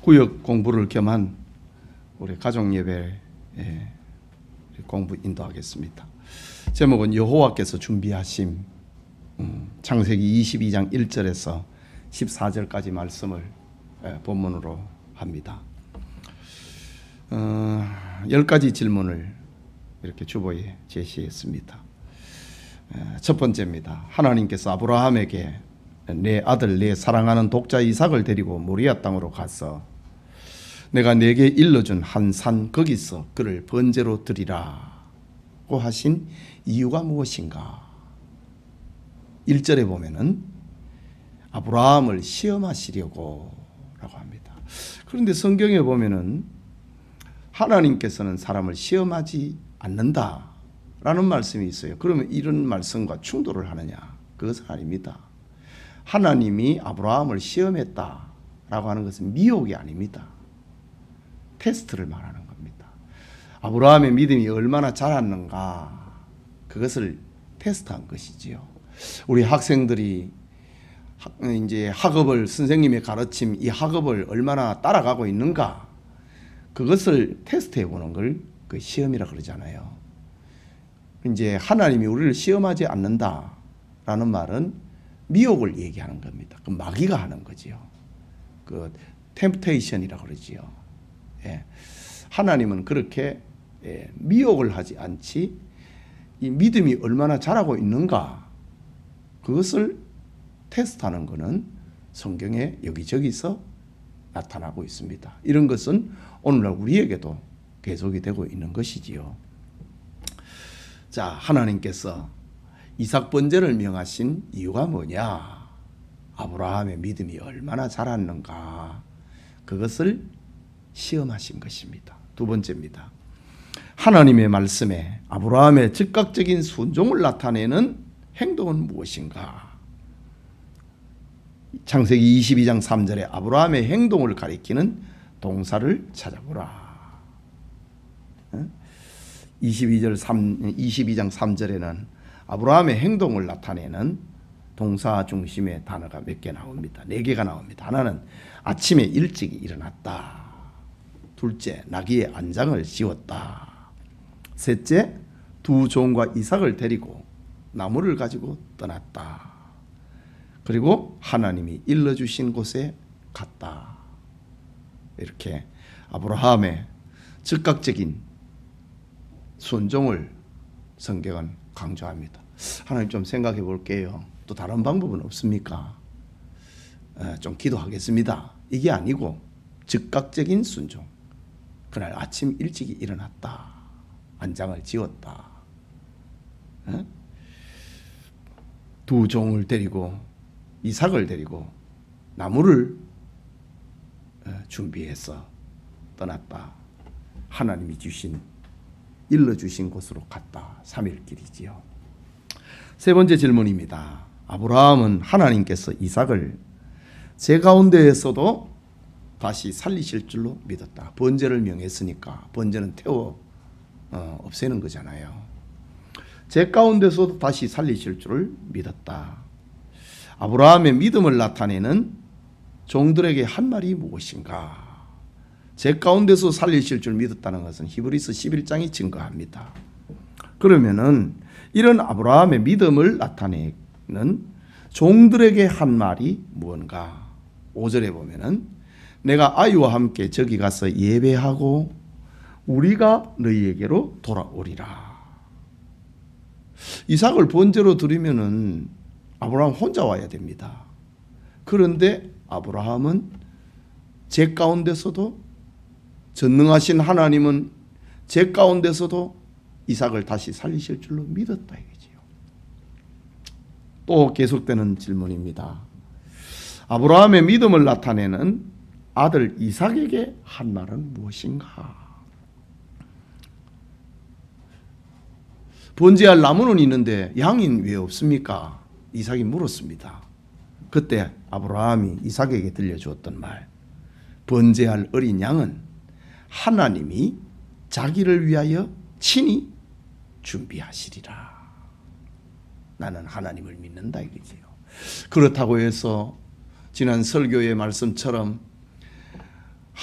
구역 공부를 겸한 우리 가족 예배 공부 인도하겠습니다. 제목은 여호와께서 준비하심. 창세기 22장 1절에서 14절까지 말씀을 본문으로 합니다. 10가지 질문을 이렇게 주보에 제시했습니다. 첫 번째입니다. 하나님께서 아브라함에게 내 아들 내 사랑하는 독자 이삭을 데리고 모리아 땅으로 가서 내가 네게 일러준 한 산 거기서 그를 번제로 드리라고 하신 이유가 무엇인가? 1절에 보면은 아브라함을 시험하시려고 라고 합니다. 그런데 성경에 보면은 하나님께서는 사람을 시험하지 않는다라는 말씀이 있어요. 그러면 이런 말씀과 충돌을 하느냐? 그것은 아닙니다. 하나님이 아브라함을 시험했다라고 하는 것은 미혹이 아닙니다. 테스트를 말하는 겁니다. 아브라함의 믿음이 얼마나 자랐는가, 그것을 테스트한 것이지요. 우리 학생들이 이제 학업을, 선생님의 가르침, 이 학업을 얼마나 따라가고 있는가, 그것을 테스트해 보는 걸 그 시험이라 그러잖아요. 이제 하나님이 우리를 시험하지 않는다라는 말은 미혹을 얘기하는 겁니다. 그 마귀가 하는 거지요. 그 템프테이션이라 그러지요. 하나님은 그렇게 미혹을 하지 않지, 이 믿음이 얼마나 자라고 있는가, 그것을 테스트하는 것은 성경에 여기저기서 나타나고 있습니다. 이런 것은 오늘날 우리에게도 계속이 되고 있는 것이지요. 자, 하나님께서 이삭 번제를 명하신 이유가 뭐냐? 아브라함의 믿음이 얼마나 자랐는가, 그것을 시험하신 것입니다. 두 번째입니다. 하나님의 말씀에 아브라함의 즉각적인 순종을 나타내는 행동은 무엇인가? 창세기 22장 3절에 아브라함의 행동을 가리키는 동사를 찾아보라. 22장 3절에는 아브라함의 행동을 나타내는 동사 중심의 단어가 몇 개 나옵니다. 4개가 나옵니다. 하나는 아침에 일찍 일어났다. 둘째, 나귀의 안장을 지웠다. 셋째, 두 종과 이삭을 데리고 나무를 가지고 떠났다. 그리고 하나님이 일러주신 곳에 갔다. 이렇게 아브라함의 즉각적인 순종을 성경은 강조합니다. 하나님, 좀 생각해 볼게요. 또 다른 방법은 없습니까? 좀 기도하겠습니다. 이게 아니고 즉각적인 순종. 그날 아침 일찍 일어났다. 안장을 지웠다. 두 종을 데리고, 이삭을 데리고 나무를 준비해서 떠났다. 하나님이 일러주신 곳으로 갔다. 3일길이지요. 세 번째 질문입니다. 아브라함은 하나님께서 이삭을 제 가운데에서도 다시 살리실 줄로 믿었다. 번제를 명했으니까 번제는 태워 없애는 거잖아요. 제 가운데서도 다시 살리실 줄을 믿었다. 아브라함의 믿음을 나타내는 종들에게 한 말이 무엇인가? 제 가운데서 살리실 줄 믿었다는 것은 히브리서 11장이 증거합니다. 그러면은 이런 아브라함의 믿음을 나타내는 종들에게 한 말이 무언가? 5절에 보면은 내가 아이와 함께 저기 가서 예배하고 우리가 너희에게로 돌아오리라. 이삭을 번제로 드리면은 아브라함 혼자 와야 됩니다. 그런데 아브라함은 제 가운데서도, 전능하신 하나님은 제 가운데서도 이삭을 다시 살리실 줄로 믿었다 이거지요. 또 계속되는 질문입니다. 아브라함의 믿음을 나타내는 아들 이삭에게 한 말은 무엇인가? 번제할 나무는 있는데 양이 왜 없습니까? 이삭이 물었습니다. 그때 아브라함이 이삭에게 들려주었던 말, 번제할 어린 양은 하나님이 자기를 위하여 친히 준비하시리라. 나는 하나님을 믿는다 이거지요. 그렇다고 해서 지난 설교의 말씀처럼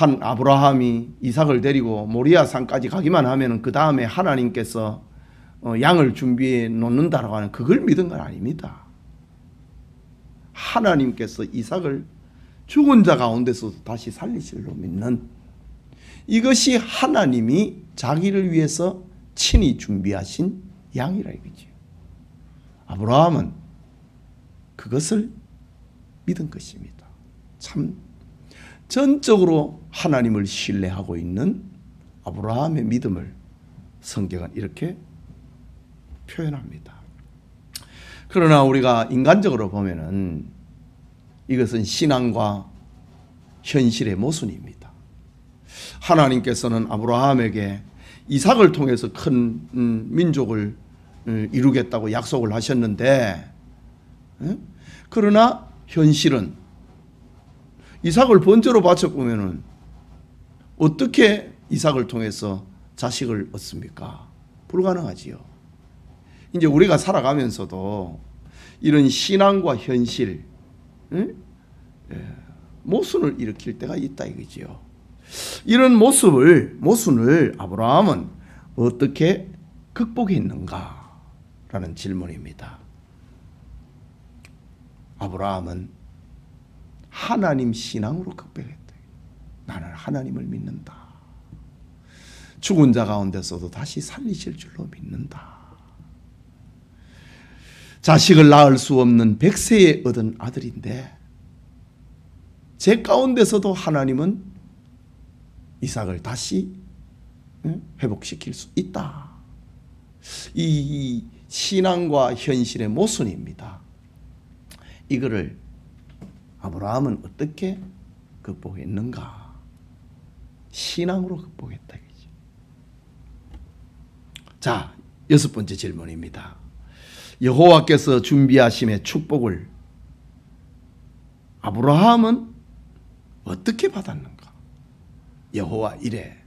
한 아브라함이 이삭을 데리고 모리아 산까지 가기만 하면 그 다음에 하나님께서 양을 준비해 놓는다라고 하는 그걸 믿은 건 아닙니다. 하나님께서 이삭을 죽은 자 가운데서 다시 살리실로 믿는, 이것이 하나님이 자기를 위해서 친히 준비하신 양이라 이거죠. 아브라함은 그것을 믿은 것입니다. 참 전적으로 하나님을 신뢰하고 있는 아브라함의 믿음을 성경은 이렇게 표현합니다. 그러나 우리가 인간적으로 보면은 이것은 신앙과 현실의 모순입니다. 하나님께서는 아브라함에게 이삭을 통해서 큰 민족을 이루겠다고 약속을 하셨는데, 그러나 현실은 이삭을 번제로 바쳐보면은 어떻게 이삭을 통해서 자식을 얻습니까? 불가능하지요. 이제 우리가 살아가면서도 이런 신앙과 현실, 모순을 일으킬 때가 있다 이거지요. 이런 모순을 아브라함은 어떻게 극복했는가라는 질문입니다. 아브라함은 하나님 신앙으로 극복했다. 나는 하나님을 믿는다. 죽은 자 가운데서도 다시 살리실 줄로 믿는다. 자식을 낳을 수 없는 100세에 얻은 아들인데 제 가운데서도 하나님은 이삭을 다시 회복시킬 수 있다. 이 신앙과 현실의 모순입니다. 이거를 아브라함은 어떻게 극복했는가? 신앙으로 극복했다. 자, 6번째 질문입니다. 여호와께서 준비하심의 축복을 아브라함은 어떻게 받았는가? 여호와 이래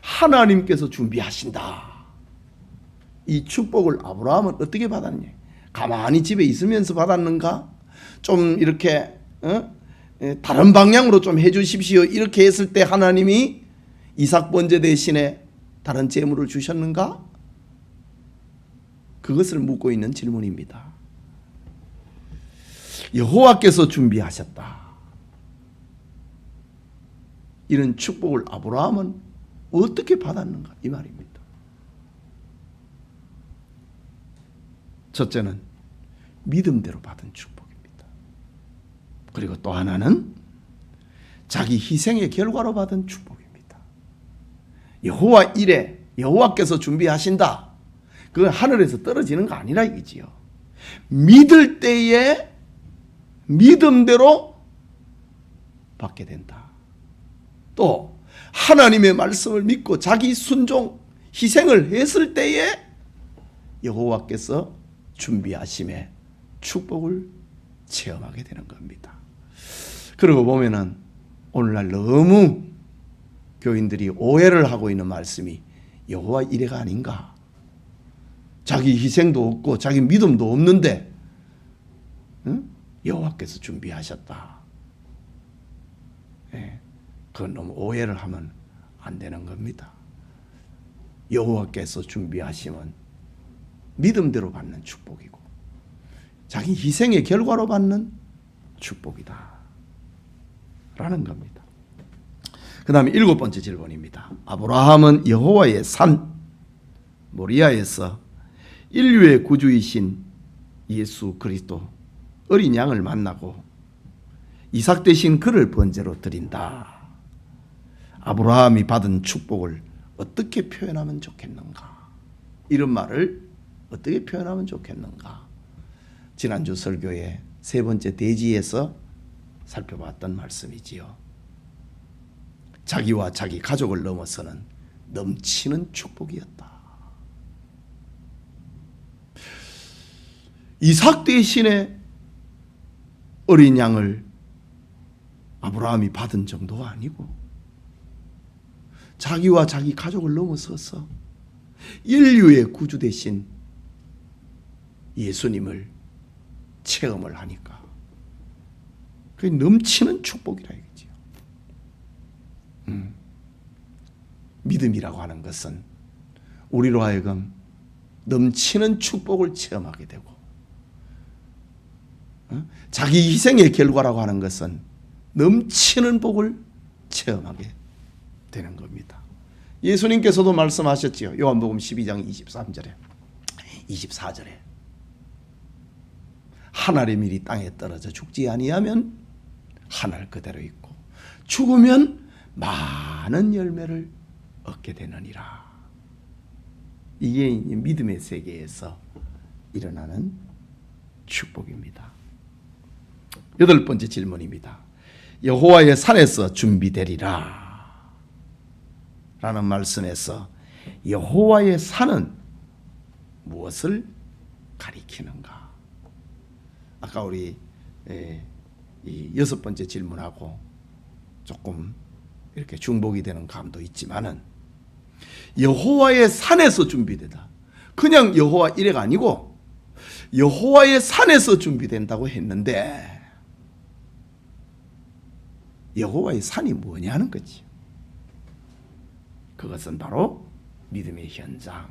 하나님께서 준비하신다. 이 축복을 아브라함은 어떻게 받았냐? 가만히 집에 있으면서 받았는가? 좀 이렇게 다른 방향으로 좀 해주십시오. 이렇게 했을 때 하나님이 이삭 번제 대신에 다른 재물을 주셨는가? 그것을 묻고 있는 질문입니다. 여호와께서 준비하셨다. 이런 축복을 아브라함은 어떻게 받았는가? 이 말입니다. 첫째는 믿음대로 받은 축복입니다. 그리고 또 하나는 자기 희생의 결과로 받은 축복입니다. 여호와 이래, 여호와께서 준비하신다. 그건 하늘에서 떨어지는 거 아니라 이거지요. 믿을 때에 믿음대로 받게 된다. 또 하나님의 말씀을 믿고 자기 순종, 희생을 했을 때에 여호와께서 준비하심의 축복을 체험하게 되는 겁니다. 그러고 보면은 오늘날 너무 교인들이 오해를 하고 있는 말씀이 여호와 이래가 아닌가? 자기 희생도 없고 자기 믿음도 없는데 여호와께서 준비하셨다. 그건 너무 오해를 하면 안 되는 겁니다. 여호와께서 준비하시면 믿음대로 받는 축복이고 자기 희생의 결과로 받는 축복이다 라는 겁니다. 그 다음에 7번째 질문입니다. 아브라함은 여호와의 산 모리아에서 인류의 구주이신 예수 그리스도 어린 양을 만나고 이삭 대신 그를 번제로 드린다. 아브라함이 받은 축복을 어떻게 표현하면 좋겠는가? 이런 말을 어떻게 표현하면 좋겠는가? 지난주 설교의 3번째 대지에서 살펴봤던 말씀이지요. 자기와 자기 가족을 넘어서는 넘치는 축복이었다. 이삭 대신에 어린 양을 아브라함이 받은 정도가 아니고 자기와 자기 가족을 넘어서서 인류의 구주 대신 예수님을 체험을 하니까 그게 넘치는 축복이라 이거지요. 믿음이라고 하는 것은 우리로 하여금 넘치는 축복을 체험하게 되고, 자기 희생의 결과라고 하는 것은 넘치는 복을 체험하게 되는 겁니다. 예수님께서도 말씀하셨지요. 요한복음 12장 23절에 24절에 하늘의 밀이 땅에 떨어져 죽지 아니하면 하늘 그대로 있고 죽으면 많은 열매를 얻게 되느니라. 이게 믿음의 세계에서 일어나는 축복입니다. 8번째 질문입니다. 여호와의 산에서 준비되리라 라는 말씀에서 여호와의 산은 무엇을 가리키는가? 아까 우리 이 6번째 질문하고 조금 이렇게 중복이 되는 감도 있지만은, 여호와의 산에서 준비되다. 그냥 여호와 이래가 아니고 여호와의 산에서 준비된다고 했는데, 여호와의 산이 뭐냐는 거지. 그것은 바로 믿음의 현장,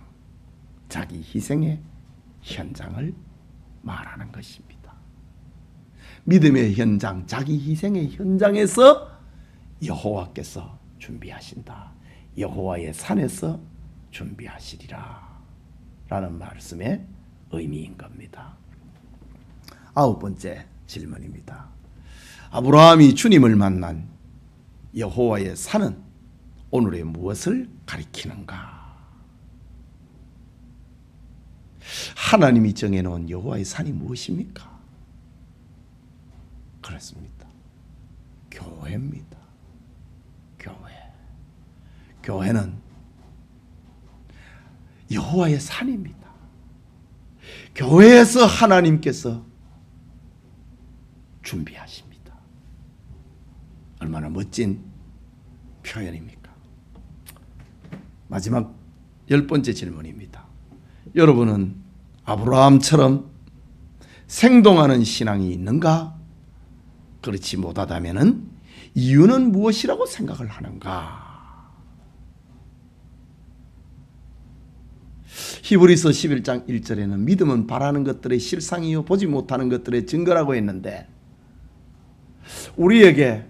자기 희생의 현장을 말하는 것입니다. 믿음의 현장, 자기 희생의 현장에서 여호와께서 준비하신다. 여호와의 산에서 준비하시리라 라는 말씀의 의미인 겁니다. 9번째 질문입니다. 아브라함이 주님을 만난 여호와의 산은 오늘의 무엇을 가리키는가? 하나님이 정해놓은 여호와의 산이 무엇입니까? 그렇습니다. 교회입니다. 교회는 여호와의 산입니다. 교회에서 하나님께서 준비하십니다. 얼마나 멋진 표현입니까? 마지막 10번째 질문입니다. 여러분은 아브라함처럼 생동하는 신앙이 있는가? 그렇지 못하다면 이유는 무엇이라고 생각을 하는가? 히브리서 11장 1절에는 믿음은 바라는 것들의 실상이요 보지 못하는 것들의 증거라고 했는데, 우리에게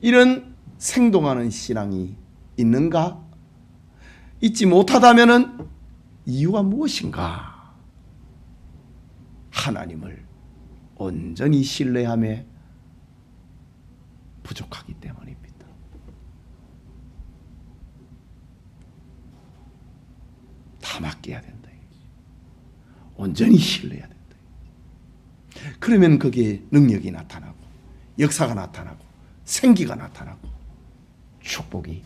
이런 생동하는 신앙이 있는가? 있지 못하다면 이유가 무엇인가? 하나님을 온전히 신뢰함에 부족하기 때문입니다. 다 맡겨야 된다. 온전히 신뢰해야 된다. 그러면 거기에 능력이 나타나고 역사가 나타나고 생기가 나타나고 축복이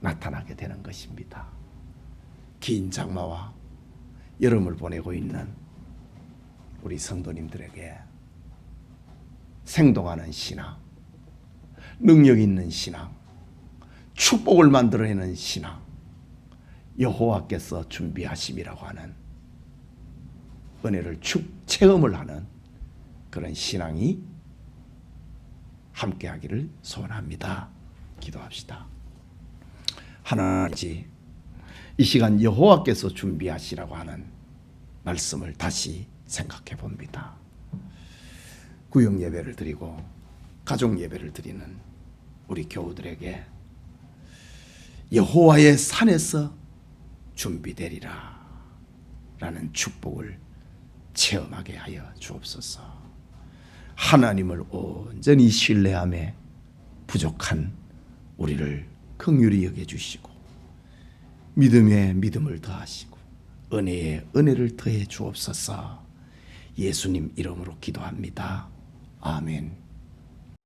나타나게 되는 것입니다. 긴 장마와 여름을 보내고 있는 우리 성도님들에게 생동하는 신앙, 능력 있는 신앙, 축복을 만들어내는 신앙, 여호와께서 준비하심이라고 하는 은혜를 체험을 하는 그런 신앙이 함께하기를 소원합니다. 기도합시다. 하나님, 이 시간 여호와께서 준비하시라고 하는 말씀을 다시 생각해 봅니다. 구역 예배를 드리고 가족 예배를 드리는 우리 교우들에게 여호와의 산에서 준비되리라 라는 축복을 체험하게 하여 주옵소서. 하나님을 온전히 신뢰함에 부족한 우리를 긍휼히 여겨주시고 믿음에 믿음을 더하시고 은혜에 은혜를 더해 주옵소서. 예수님 이름으로 기도합니다. 아멘.